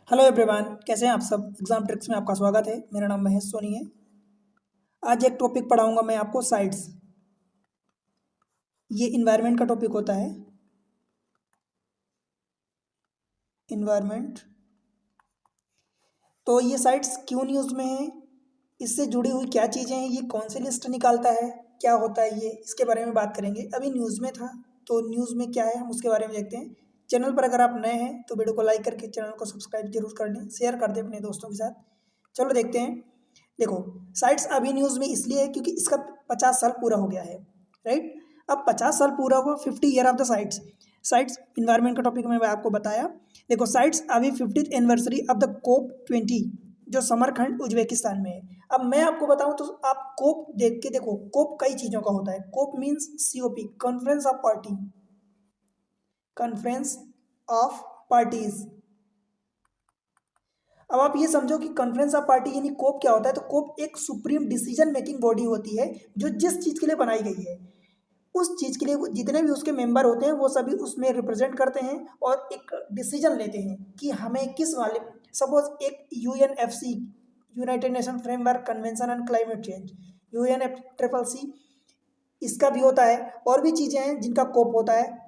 Hello everyone, कैसे हैं आप सब। एग्जाम ट्रिक्स में आपका स्वागत है। मेरा नाम महेश सोनी है। आज एक टॉपिक पढ़ाऊंगा मैं आपको, साइट्स। ये इन्वायरमेंट का टॉपिक होता है। इन्वायरमेंट। तो ये साइट्स क्यों न्यूज़ में है, इससे जुड़ी हुई क्या चीज़ें हैं, ये कौन सी लिस्ट निकालता है, क्या होता है ये, इसके बारे में बात करेंगे। अभी न्यूज़ में था तो न्यूज़ में क्या है हम उसके बारे में देखते हैं। चैनल पर अगर आप नए हैं तो वीडियो को लाइक करके चैनल को सब्सक्राइब जरूर कर लें, शेयर कर दें अपने दोस्तों के साथ। चलो देखते हैं। देखो, साइट्स अभी न्यूज़ में इसलिए है क्योंकि इसका 50 साल पूरा हो गया है। राइट। अब 50 साल पूरा हुआ, 50 year of the sites. Sites environment का टॉपिक में आपको बताया। देखो, साइट्स अभी 50th anniversary of the COP20 जो समरखंड उज्बेकिस्तान में है। अब मैं आपको बताऊं तो आप कोप देख के देखो। कोप कई चीज़ों का होता है। COP means COP, conference of party, conference of parties. अब आप ये समझो कि कॉन्फ्रेंस ऑफ पार्टी यानी कोप क्या होता है। तो कोप एक सुप्रीम डिसीजन मेकिंग बॉडी होती है जो जिस चीज़ के लिए बनाई गई है उस चीज़ के लिए जितने भी उसके मेंबर होते हैं वो सभी उसमें रिप्रेजेंट करते हैं और एक डिसीजन लेते हैं कि हमें किस वाले। सपोज एक UNFC, United nation framework convention on climate change, UNFCCC, इसका भी होता है। और भी चीज़ें हैं जिनका कोप होता है।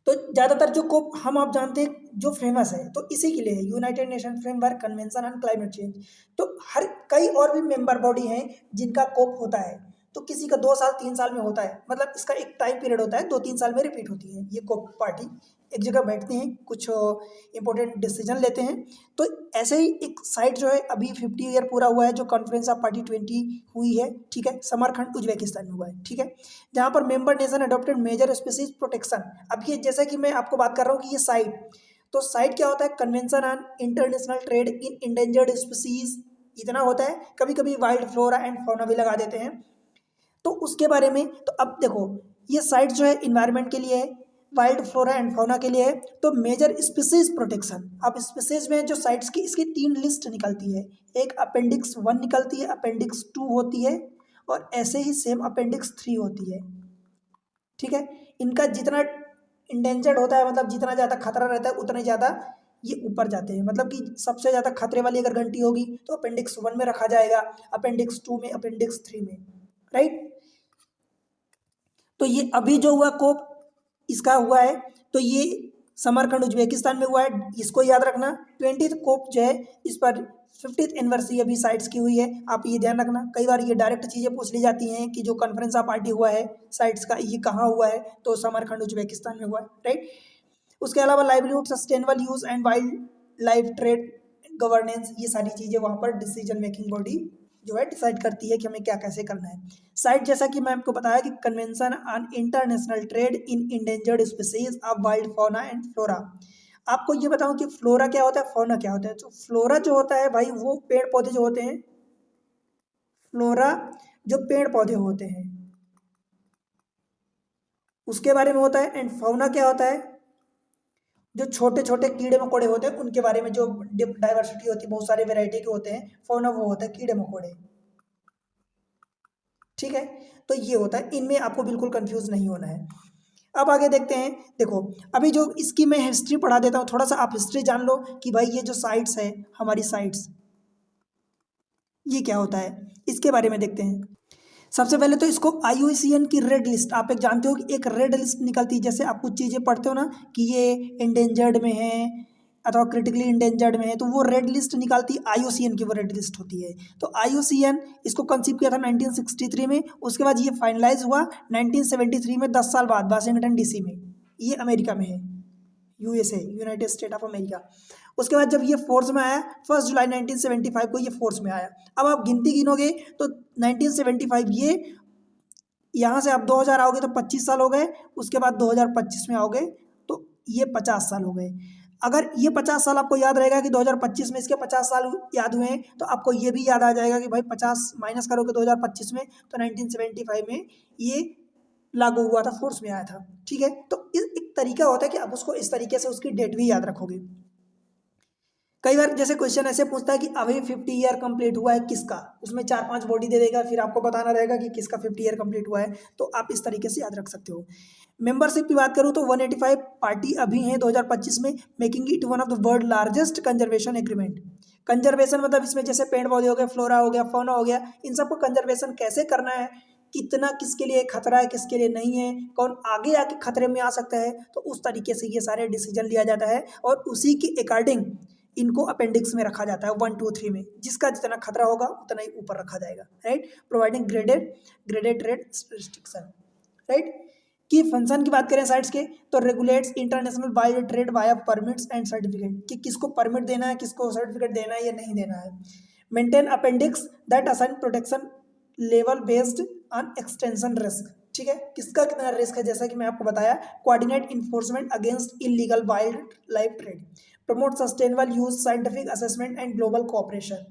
तो ज़्यादातर जो कोप हम आप जानते हैं जो फेमस है तो इसी के लिए है, United nation framework convention on climate change. तो हर कई और भी मेंबर बॉडी हैं जिनका कोप होता है। तो किसी का 2 साल 3 साल में होता है, मतलब इसका एक टाइम पीरियड होता है, 2-3 साल में रिपीट होती है ये कोप पार्टी। एक जगह बैठते हैं, कुछ इंपॉर्टेंट डिसीजन लेते हैं। तो ऐसे ही एक साइट जो है अभी 50 ईयर पूरा हुआ है जो कॉन्फ्रेंस ऑफ पार्टी 20 हुई है। ठीक है, समरखंड उज्बेकिस्तान में हुआ है। ठीक है, जहाँ पर member nation adopted major species protection. अब ये जैसा कि मैं आपको बात कर रहा हूँ कि ये साइट, तो साइट क्या होता है, convention on international trade in endangered species, इतना होता है। कभी कभी वाइल्ड फ्लोरा एंड फौना भी लगा देते हैं। तो उसके बारे में तो अब देखो, ये साइट जो है इन्वायरमेंट के लिए है, वाइल्ड फ्लोरा एंड फौना के लिए है। तो मेजर स्पीसीज प्रोटेक्शन, अब स्पीसीज में जो साइट्स की इसकी 3 लिस्ट निकलती है। एक अपेंडिक्स 1 निकलती है, अपेंडिक्स 2 होती है और ऐसे ही सेम अपेंडिक्स 3 होती है। ठीक है, इनका जितना इंडेंजर्ड होता है, मतलब जितना ज़्यादा खतरा रहता है उतना ज़्यादा ये ऊपर जाते हैं। मतलब कि सबसे ज़्यादा खतरे वाली अगर घंटी होगी तो अपेंडिक्स 1 में रखा जाएगा, अपेंडिक्स 2 में, अपेंडिक्स 3 में। राइट। तो ये अभी जो हुआ कोप इसका हुआ है, तो ये समरकंद उज्बेकिस्तान में हुआ है, इसको याद रखना। 20th कोप जो है इस पर 50th एनिवर्सरी अभी साइट्स की हुई है, आप ये ध्यान रखना। कई बार ये डायरेक्ट चीज़ें पूछ ली जाती हैं कि जो कॉन्फ्रेंस ऑफ पार्टी हुआ है साइट्स का, ये कहाँ हुआ है, तो समरकंद उज्बेकिस्तान में हुआ है। राइट। उसके अलावा livelihood sustainable use and wild life trade governance, ये सारी चीज़ें वहाँ पर डिसीजन मेकिंग बॉडी जो है डिसाइड करती है कि हमें क्या कैसे करना है। साइट जैसा कि मैं आपको बताया कि convention on international trade in endangered species of wild fauna and flora. आपको ये बताऊं कि फ्लोरा क्या होता है, फौना क्या होता है। तो फ्लोरा जो होता है भाई वो पेड़ पौधे जो होते हैं, फ्लोरा जो पेड़ पौधे होते हैं उसके बारे में होता है। एंड फौना क्या होता है, जो छोटे छोटे कीड़े मकोड़े होते हैं उनके बारे में, जो डाइवर्सिटी होती है, बहुत सारे वेराइटी के होते हैं। फौना वो होता है कीड़े मकोड़े। ठीक है, तो ये होता है, इनमें आपको बिल्कुल कंफ्यूज नहीं होना है। अब आगे देखते हैं। देखो, अभी जो इसकी मैं हिस्ट्री पढ़ा देता हूँ, थोड़ा सा आप हिस्ट्री जान लो कि भाई ये जो साइट्स है हमारी साइट्स, ये क्या होता है, इसके बारे में देखते हैं। सबसे पहले तो इसको IUCN की रेड लिस्ट, आप एक जानते हो कि एक रेड लिस्ट निकलती है। जैसे आप कुछ चीज़ें पढ़ते हो ना कि ये इंडेंजर्ड में है अथवा क्रिटिकली इंडेंजर्ड में है, तो वो रेड लिस्ट निकालती है, IUCN की वो रेड लिस्ट होती है। तो IUCN इसको कंसीव किया था 1963 में। उसके बाद ये फाइनलाइज हुआ 1973 में, 10 साल बाद, वाशिंगटन DC में। ये अमेरिका में है, USA, United state of America. उसके बाद जब ये फोर्स में आया 1 जुलाई 1975 को ये फोर्स में आया। अब आप गिनती गिनोगे तो 1975, ये यहाँ से आप 2000 आओगे तो 25 साल हो गए। उसके बाद 2025 में आओगे तो ये 50 साल हो गए। अगर ये 50 साल आपको याद रहेगा कि 2025 में इसके 50 साल याद हुए हैं, तो आपको ये भी याद आ जाएगा कि भाई 50 माइनस करोगे 2025 में तो 1975 में ये लागू हुआ था, फोर्स में आया था। ठीक है, तो एक तरीका होता है कि आप उसको इस तरीके से उसकी डेट भी याद रखोगे। कई बार जैसे क्वेश्चन ऐसे पूछता है कि अभी 50 ईयर कंप्लीट हुआ है किसका, उसमें 4-5 बॉडी दे देगा, फिर आपको बताना रहेगा कि किसका 50 ईयर कंप्लीट हुआ है, तो आप इस तरीके से याद रख सकते हो। मेंबरशिप की बात करूँ तो 185 पार्टी अभी हैं 2025 में, making it one of the world largest conservation agreement. Conservation मतलब इसमें जैसे पेड़ पौधे हो गए, फ्लोरा हो गया, फौना हो गया, इन सबको कंजर्वेशन कैसे करना है, कितना किसके लिए खतरा है, किसके लिए नहीं है, कौन आगे आके खतरे में आ सकता है, तो उस तरीके से ये सारे डिसीजन लिया जाता है और उसी के अकॉर्डिंग इनको अपेंडिक्स में रखा जाता है 1, 2, 3 में, जिसका जितना खतरा होगा उतना ही ऊपर रखा जाएगा, right. Providing graded trade restriction, right. की फंक्शन की बात करें साइट्स के, तो regulates international wide trade via permits and certificate, कि किसको परमिट देना है, किसको सर्टिफिकेट देना है या नहीं देना है। Maintain appendix that assign protection level based on extension risk, ठीक है, किसका कितना रिस्क है, जैसा कि मैं आपको बताया। Coordinate enforcement against illegal wild life trade, promote sustainable use, scientific assessment and global cooperation,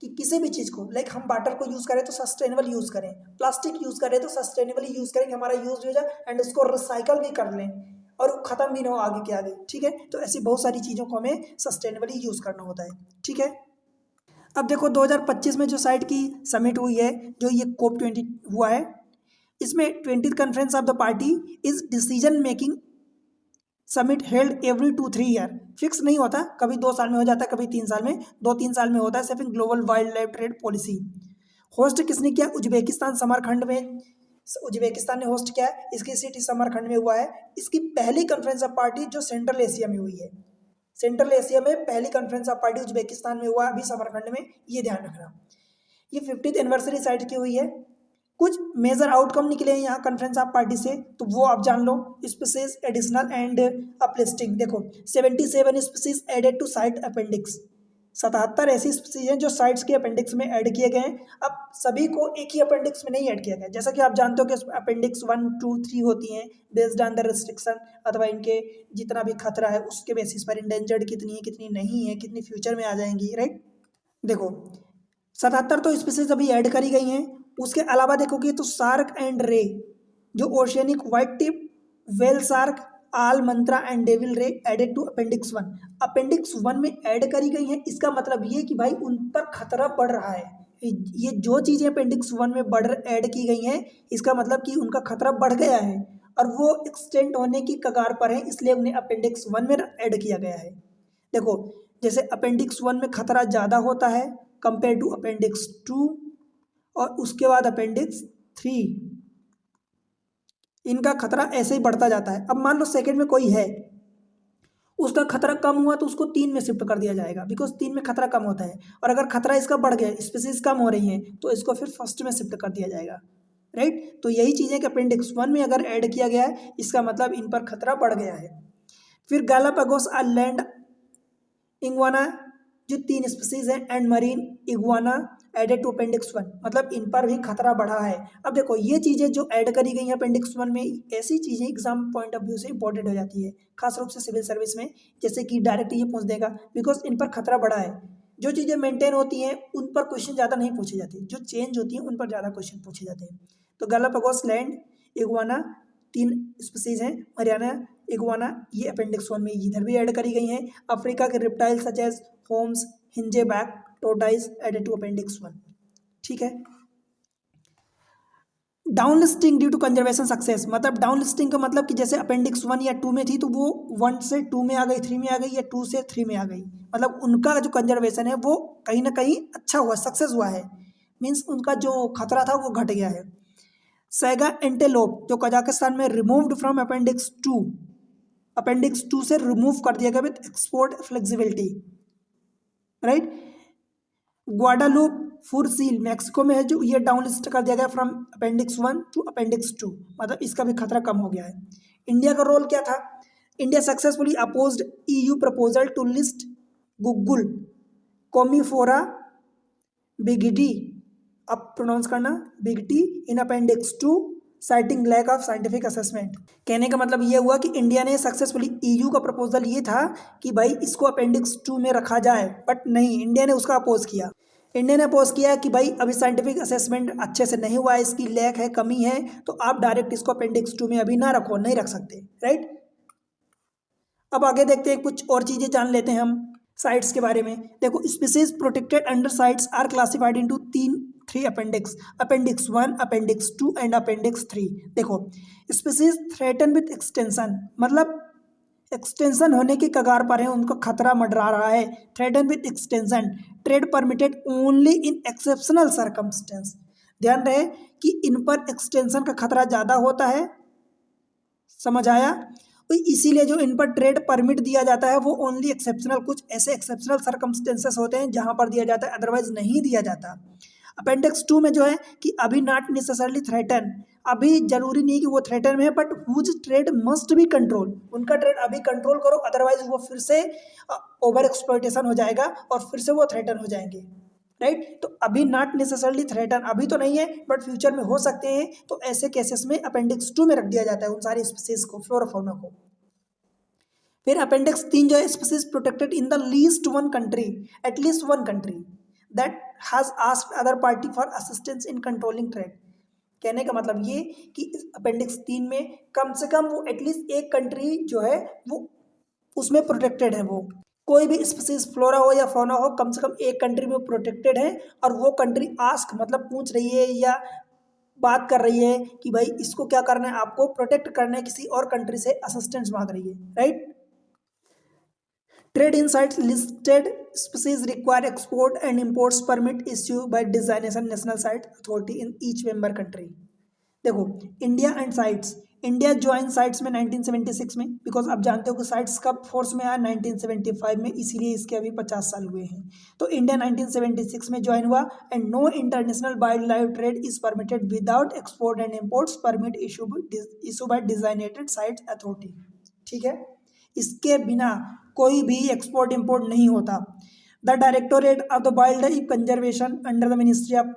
कि किसी भी चीज़ को लाइक हम वाटर को यूज़ करें तो सस्टेनेबल यूज़ करें, प्लास्टिक यूज़ करें तो सस्टेनेबली यूज़ करें कि हमारा यूज़ हो जाए एंड उसको रिसाइकल भी कर लें और ख़त्म भी ना हो आगे के आगे, ठीक है। तो ऐसी बहुत सारी चीज़ों को हमें सस्टेनेबली यूज़ करना होता है, ठीक है। अब देखो 2025 में जो साइट की समिट हुई है, जो ये COP20 हुआ है, इसमें 20th conference of the party is decision making summit held every 2-3 year, fix नहीं होता, कभी 2 साल में हो जाता है, कभी 3 साल में, 2-3 साल में होता है, सिर्फ global wild life trade policy. Host किसने किया, उज्बेकिस्तान समरखंड में, उज्बेकिस्तान ने होस्ट किया है, इसकी सिटी समरखंड में हुआ है। इसकी पहली कॉन्फ्रेंस ऑफ पार्टी जो सेंट्रल एशिया में हुई है, सेंट्रल एशिया में पहली कॉन्फ्रेंस ऑफ पार्टी उज्बेकिस्तान में हुआ, अभी समरखंड में, ये ध्यान रखना। ये 50th एनिवर्सरी साइट की हुई है। कुछ मेजर आउटकम निकले हैं यहाँ कॉन्फ्रेंस ऑफ पार्टी से, तो वो आप जान लो। स्पीसीज एडिशनल एंड अपलिस्टिंग, देखो 77 species added to CITES appendix, 77 ऐसी स्पीसीज हैं जो साइट्स के अपेंडिक्स में ऐड किए गए हैं। अब सभी को एक ही अपेंडिक्स में नहीं ऐड किया गया, जैसा कि आप जानते हो कि अपेंडिक्स 1, 2, 3 होती हैं बेस्ड ऑन द रिस्ट्रिक्शन, अथवा इनके जितना भी खतरा है उसके बेसिस पर, इंडेंजर्ड कितनी है, कितनी नहीं है, कितनी फ्यूचर में आ जाएंगी, राइट। देखो 77 तो स्पीसीज अभी ऐड करी गई हैं। उसके अलावा देखोगे तो शार्क एंड रे, जो oceanic white tip, whale shark, all Mantra and devil रे एडेड टू अपेंडिक्स 1, अपेंडिक्स 1 में ऐड करी गई हैं। इसका मतलब ये कि भाई उन पर खतरा बढ़ रहा है। ये जो चीज़ें अपेंडिक्स 1 में ऐड की गई हैं, इसका मतलब कि उनका खतरा बढ़ गया है और वो एक्सटेंड होने की कगार पर है, इसलिए उन्हें अपेंडिक्स 1 में ऐड किया गया है। देखो जैसे अपेंडिक्स 1 में खतरा ज़्यादा होता है कंपेयर टू अपेंडिक्स 2 और उसके बाद अपेंडिक्स 3, इनका खतरा ऐसे ही बढ़ता जाता है। अब मान लो सेकंड में कोई है, उसका खतरा कम हुआ तो उसको 3 में शिफ्ट कर दिया जाएगा, बिकॉज 3 में खतरा कम होता है। और अगर खतरा इसका बढ़ गया, स्पीसीज कम हो रही हैं, तो इसको फिर फर्स्ट में शिफ्ट कर दिया जाएगा, राइट। तो यही चीज़ है कि अपेंडिक्स 1 में अगर ऐड किया गया है, इसका मतलब इन पर खतरा बढ़ गया है। फिर गालापागोस आइलैंड इग्वाना, जो 3 स्पीसीज हैं, and marine iguana added to appendix 1, मतलब इन पर भी खतरा बढ़ा है। अब देखो ये चीज़ें जो ऐड करी गई हैं अपेंडिक्स 1 में, ऐसी चीज़ें एग्जाम पॉइंट ऑफ व्यू से इंपॉर्टेंट हो जाती है, खास रूप से सिविल सर्विस में, जैसे कि डायरेक्ट ये पूछ देगा, बिकॉज इन पर खतरा बढ़ा है। जो चीज़ें मेंटेन होती हैं उन पर क्वेश्चन ज़्यादा नहीं पूछे जाते, जो चेंज होती हैं उन पर ज़्यादा क्वेश्चन पूछे जाते हैं। तो गालापागोस लैंड इग्वाना 3 स्पीसीज हैं, मरियाना इग्वाना, ये अपेंडिक्स 1 में इधर भी ऐड करी गई हैं। अफ्रीका के reptile such as Home's, hingeback, tortoise added to appendix 1, ठीक है। Down listing due to conservation success, मतलब डाउन लिस्टिंग का मतलब कि जैसे अपेंडिक्स 1 या 2 में थी तो वो 1 से 2 में आ गई, 3 में आ गई, या 2 से 3 में आ गई, मतलब उनका जो कंजर्वेशन है वो कहीं ना कहीं अच्छा हुआ, सक्सेस हुआ है, मीन्स उनका जो खतरा था वो घट गया है। सैगा एंटेलोप जो कजाकिस्तान में रिमूव्ड फ्रॉम अपेंडिक्स 2, अपेंडिक्स 2 से रिमूव कर दिया गया with export flexibility, right. Guadalupe fur seal Mexico में है, जो ये डाउन लिस्ट कर दिया गया फ्रॉम अपेंडिक्स 1 टू अपेंडिक्स 2, मतलब इसका भी खतरा कम हो गया है। इंडिया का रोल क्या था, India successfully opposed EU proposal to list guggul Commiphora बिगिडी, अब प्रोनाउंस करना बिगटी, in appendix 2 citing lack of scientific assessment. कहने का मतलब ये हुआ कि इंडिया ने सक्सेसफुली, EU का प्रपोजल ये था कि भाई इसको अपेंडिक्स 2 में रखा जाए, बट नहीं, इंडिया ने उसका अपोज किया। इंडिया ने अपोज किया कि भाई अभी साइंटिफिक असेसमेंट अच्छे से नहीं हुआ है, इसकी लैक है, कमी है, तो आप डायरेक्ट इसको अपेंडिक्स 2 में अभी ना रखो, नहीं रख सकते, राइट। अब आगे देखते हैं, कुछ और चीज़ें जान लेते हैं हम। साइट्स के बारे में देखो, species protected under CITES are classified into three appendix, appendix 1, appendix 2 and appendix 3। देखो, स्पीसीज थ्रेटन विथ एक्सटेंशन, मतलब एक्सटेंशन होने की कगार पर है, उनको खतरा मंडरा रहा है। Threaten with extension, trade permitted only in exceptional circumstance. ध्यान रहे कि इन पर एक्सटेंशन का खतरा ज़्यादा होता है, समझ आया। तो इसीलिए जो इन पर ट्रेड परमिट दिया जाता है वो ओनली एक्सेप्शनल, कुछ ऐसे एक्सेप्शनल सर्कमस्टेंसेस होते हैं जहां पर दिया जाता है, अदरवाइज नहीं दिया जाता। अपेंडिक्स 2 में जो है कि अभी नॉट नेसेसरली थ्रेटन, अभी जरूरी नहीं कि वो थ्रेटन में है, but whose trade must be control, उनका ट्रेड अभी कंट्रोल करो, अदरवाइज वो फिर से ओवर एक्सप्लॉयटेशन हो जाएगा और फिर से वो थ्रेटन हो जाएंगे, राइट। तो अभी नॉट नेसेसरली थ्रेटन, अभी तो नहीं है बट फ्यूचर में हो सकते हैं, तो ऐसे केसेस में अपेंडिक्स 2 में रख दिया जाता है उन सारी स्पीसीज को, फ्लोरा फौना को। फिर अपेंडिक्स 3 जो है, species protected in the least one country, at least one country that has asked other party for assistance in controlling trade. कहने का मतलब ये कि अपेंडिक्स 3 में कम से कम वो एटलीस्ट एक कंट्री जो है वो उसमें प्रोटेक्टेड है, वो कोई भी स्पीसीज फ्लोरा हो या फौना हो, कम से कम एक कंट्री में प्रोटेक्टेड है, और वो कंट्री आस्क मतलब पूछ रही है या बात कर रही है कि भाई इसको क्या करना है, आपको प्रोटेक्ट करना है, किसी और कंट्री से असिस्टेंस मांग रही है, right. Trade in CITES listed species require export and imports permit issue by designation national site authority in each member country. देखो, India and CITES, India join CITES में 1976 में, बिकॉज आप जानते हो कि साइट्स कब फोर्स में आया 1975 में, इसीलिए इसके अभी 50 साल हुए हैं। तो इंडिया 1976 में ज्वाइन हुआ, and no international wild life trade is permitted without export and imports permit issue by designated CITES authority. ठीक है, इसके बिना कोई भी एक्सपोर्ट इम्पोर्ट नहीं होता। The directorate of the wild life conservation under the ministry of,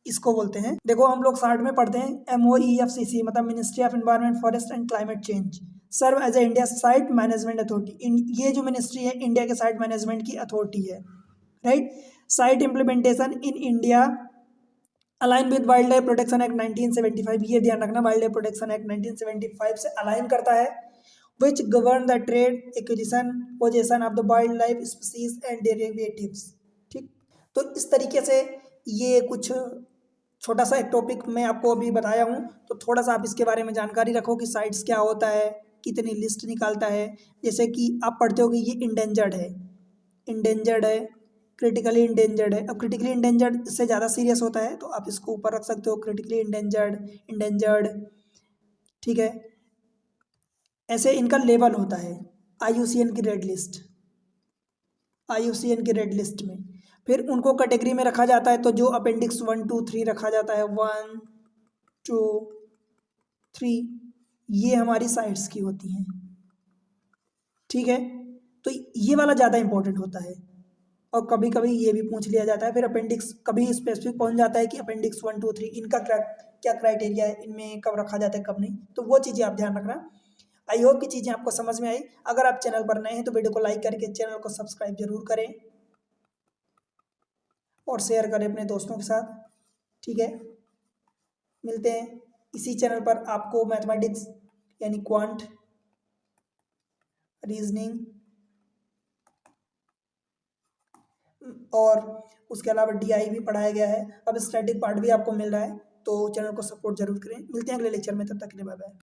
इसको बोलते हैं, देखो हम लोग शार्ट में पढ़ते हैं MOEFCC, मतलब ministry of environment forest and climate change, serve as a India CITES management authority. ये जो मिनिस्ट्री है इंडिया के साइट मैनेजमेंट की अथॉरिटी है, right. CITES implementation in India align with wild life protection act 1975, ये ध्यान रखना, वाइल्ड लाइफ प्रोटेक्शन एक्ट 1975 से अलाइन करता है, which govern the trade, acquisition, possession of the wildlife species and derivatives। ठीक, तो इस तरीके से ये कुछ छोटा सा एक टॉपिक मैं आपको अभी बताया हूँ, तो थोड़ा सा आप इसके बारे में जानकारी रखो कि साइट्स क्या होता है, कितनी लिस्ट निकालता है। जैसे कि आप पढ़ते हो कि ये इंडेंजर्ड है, इंडेंजर्ड है, क्रिटिकली इंडेंजर्ड है। अब क्रिटिकली इंडेंजर्ड इससे ज़्यादा सीरियस होता है, तो आप इसको ऊपर रख सकते हो, क्रिटिकली इंडेंजर्ड, इंडेंजर्ड, ठीक है। ऐसे इनका लेवल होता है, IUCN की रेड लिस्ट, IUCN की रेड लिस्ट में। फिर उनको कैटेगरी में रखा जाता है, तो जो अपेंडिक्स 1, 2, 3 रखा जाता है, 1, 2, 3, ये हमारी साइट्स की होती हैं, ठीक है। तो ये वाला ज़्यादा इंपॉर्टेंट होता है, और कभी कभी ये भी पूछ लिया जाता है। फिर अपेंडिक्स कभी स्पेसिफिक पहुंच जाता है कि अपेंडिक्स 1, 2, 3 इनका क्या क्राइटेरिया है, इनमें कब रखा जाता है कब नहीं, तो वो चीज़ें आप ध्यान रखना। आई होप कि चीज़ें आपको समझ में आई। अगर आप चैनल पर नए हैं तो वीडियो को लाइक करके चैनल को सब्सक्राइब जरूर करें और शेयर करें अपने दोस्तों के साथ, ठीक है। मिलते हैं इसी चैनल पर, आपको मैथमेटिक्स यानी क्वांट, रीजनिंग और उसके अलावा DI भी पढ़ाया गया है। अब स्टैटिक पार्ट भी आपको मिल रहा है, तो चैनल को सपोर्ट जरूर करें। मिलते हैं अगले लेक्चर में, तब तक के लिए बाय बाय।